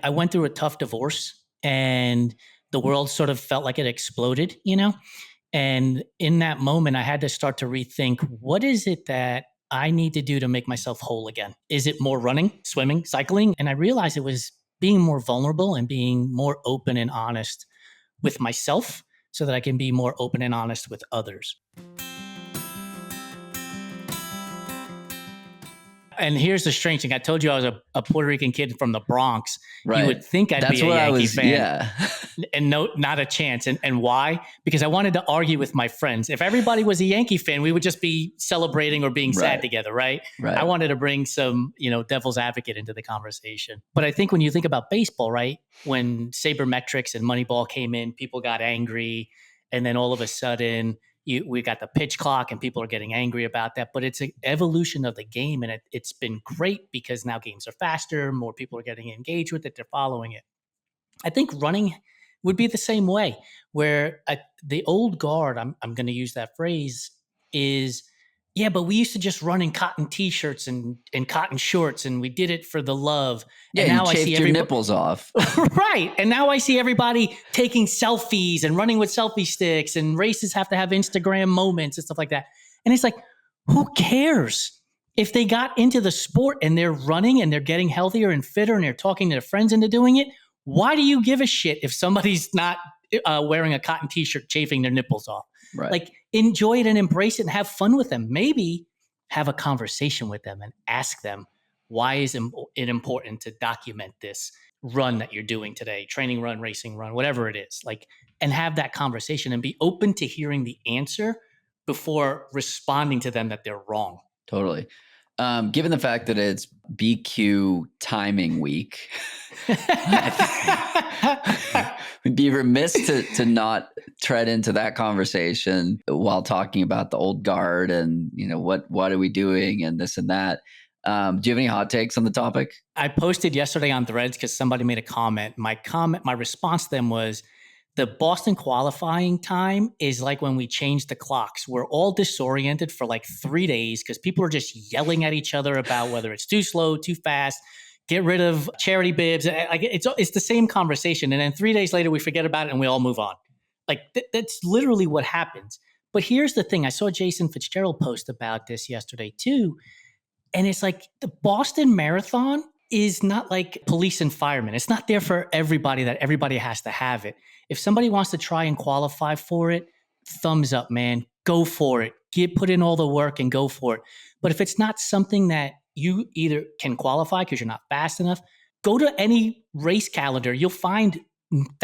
I went through a tough divorce and the world sort of felt like it exploded, you know? And in that moment, I had to start to rethink what is it that I need to do to make myself whole again? Is it more running, swimming, cycling? And I realized it was being more vulnerable and being more open and honest with myself so that I can be more open and honest with others. And here's the strange thing. I told you I was a Puerto Rican kid from the Bronx. Right. You would think I'd That's be a what I Yankee was, fan. yeah. And no, not a chance. And why? Because I wanted to argue with my friends. If everybody was a Yankee fan, we would just be celebrating or being sad together, right? Right. I wanted to bring some, devil's advocate into the conversation. But I think when you think about baseball, right? When sabermetrics and Moneyball came in, people got angry. And then all of a sudden, we got the pitch clock and people are getting angry about that. But it's an evolution of the game. And it's been great because now games are faster. More people are getting engaged with it. They're following it. I think running would be the same way, where the old guard, I'm going to use that phrase, is, yeah, but we used to just run in cotton T-shirts and cotton shorts, and we did it for the love. Yeah, and now you chafed your nipples off. Right. And now I see everybody taking selfies and running with selfie sticks, and races have to have Instagram moments and stuff like that. And it's like, who cares? If they got into the sport and they're running and they're getting healthier and fitter and they're talking to their friends into doing it, why do you give a shit if somebody's not wearing a cotton T-shirt, chafing their nipples off? Right. Like, enjoy it and embrace it and have fun with them. Maybe have a conversation with them and ask them, why is it important to document this run that you're doing today, training run, racing run, whatever it is, like, and have that conversation and be open to hearing the answer before responding to them that they're wrong. Totally. Given the fact that it's BQ timing week, we'd be remiss to not tread into that conversation while talking about the old guard and, what are we doing and this and that. Do you have any hot takes on the topic? I posted yesterday on Threads because somebody made a comment. My response to them was, the Boston qualifying time is like when we changed the clocks. We're all disoriented for like 3 days because people are just yelling at each other about whether it's too slow, too fast, get rid of charity bibs. It's the same conversation. And then 3 days later, we forget about it and we all move on. Like that's literally what happens. But here's the thing. I saw Jason Fitzgerald post about this yesterday too. And it's like the Boston Marathon is not like police and firemen. It's not there for everybody that everybody has to have it. If somebody wants to try and qualify for it, thumbs up, man. Go for it. Put in all the work and go for it. But if it's not something that you either can qualify because you're not fast enough, go to any race calendar. You'll find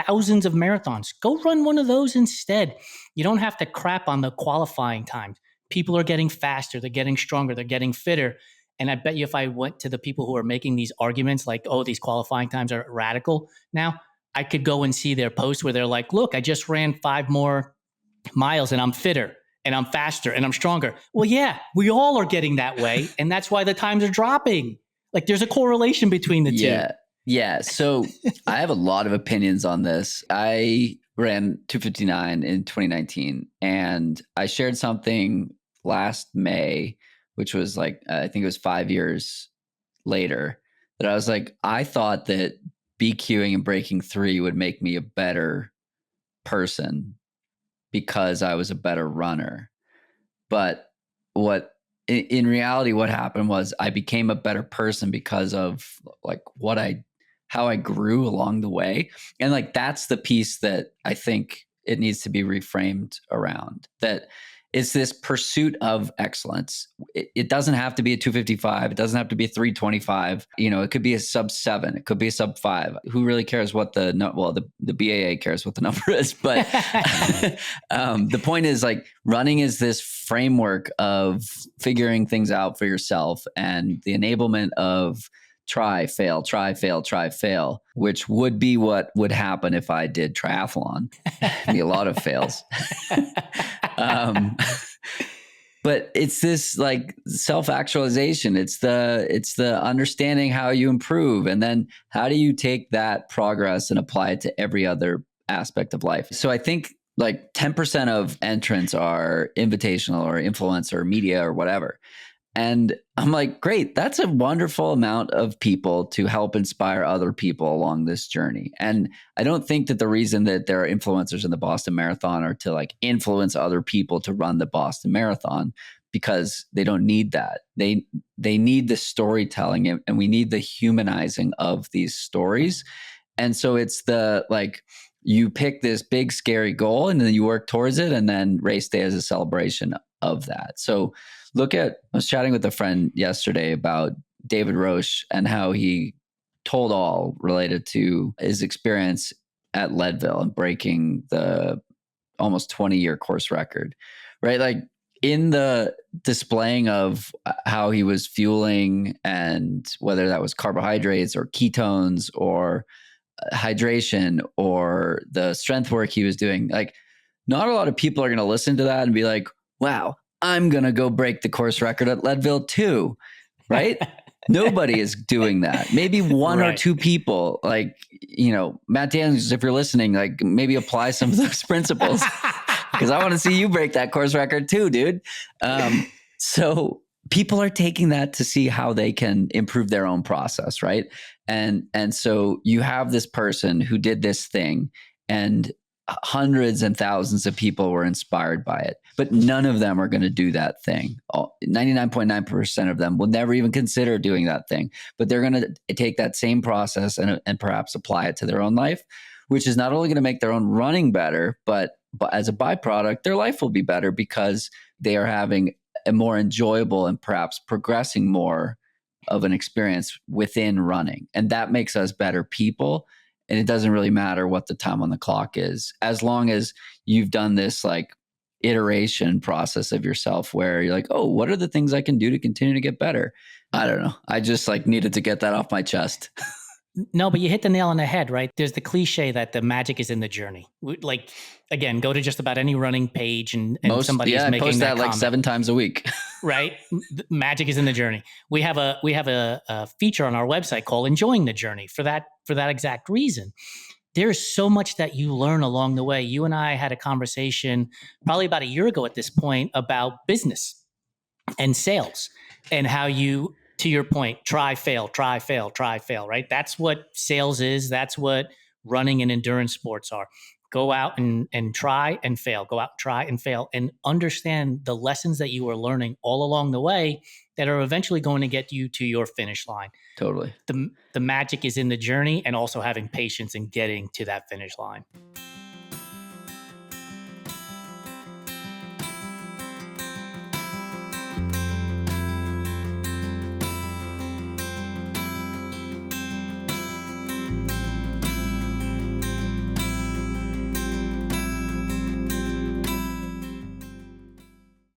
thousands of marathons. Go run one of those instead. You don't have to crap on the qualifying times. People are getting faster. They're getting stronger. They're getting fitter. And I bet you if I went to the people who are making these arguments like, oh, these qualifying times are radical now, I could go and see their posts where they're like, look, I just ran 5 more miles and I'm fitter and I'm faster and I'm stronger. Well, yeah, we all are getting that way. And that's why the times are dropping. Like there's a correlation between the two. Yeah. So I have a lot of opinions on this. I ran 2:59 in 2019 and I shared something last May, which was like, I think it was 5 years later, that I was like, I thought that BQing and breaking 3 would make me a better person because I was a better runner. But in reality, what happened was I became a better person because of like how I grew along the way. And like, that's the piece that I think it needs to be reframed around, that it's this pursuit of excellence. It doesn't have to be a 255. It doesn't have to be a 325. It could be a sub 7. It could be a sub 5. Who really cares what the BAA cares what the number is. But the point is, like, running is this framework of figuring things out for yourself and the enablement of try, fail, which would be what would happen if I did triathlon. It'd be a lot of fails. But it's this like self-actualization. It's the understanding how you improve. And then how do you take that progress and apply it to every other aspect of life? So I think like 10% of entrants are invitational or influencer or media or whatever. And I'm like, great, that's a wonderful amount of people to help inspire other people along this journey. And I don't think that the reason that there are influencers in the Boston Marathon are to like influence other people to run the Boston Marathon, because they don't need that. They need the storytelling, and we need the humanizing of these stories. And so it's the like, you pick this big scary goal and then you work towards it, and then race day is a celebration of that. So I was chatting with a friend yesterday about David Roche and how he told all related to his experience at Leadville and breaking the almost 20-year course record, right? Like in the displaying of how he was fueling, and whether that was carbohydrates or ketones or hydration or the strength work he was doing, like not a lot of people are going to listen to that and be like, wow, I'm going to go break the course record at Leadville too, right? Nobody is doing that. Maybe one or two people, like, Matt Daniels, if you're listening, like maybe apply some of those principles, because I want to see you break that course record too, dude. So people are taking that to see how they can improve their own process, right? And so you have this person who did this thing, and hundreds and thousands of people were inspired by it, but none of them are going to do that thing. 99.9% of them will never even consider doing that thing, but they're going to take that same process and perhaps apply it to their own life, which is not only going to make their own running better, but as a byproduct, their life will be better because they are having a more enjoyable and perhaps progressing more of an experience within running. And that makes us better people. And it doesn't really matter what the time on the clock is, as long as you've done this like iteration process of yourself where you're like, oh, what are the things I can do to continue to get better? I don't know. I just like needed to get that off my chest. No, but you hit the nail on the head, right? There's the cliche that the magic is in the journey. Like, again, go to just about any running page and somebody is making post that comment, like 7 times a week. right? The magic is in the journey. We have a feature on our website called "Enjoying the Journey" for that exact reason. There's so much that you learn along the way. You and I had a conversation probably about a year ago at this point about business and sales, and how you, to your point, try, fail, right? That's what sales is. That's what running and endurance sports are. Go out and try and fail. Go out and try and fail, and understand the lessons that you are learning all along the way that are eventually going to get you to your finish line. Totally. The magic is in the journey, and also having patience in getting to that finish line.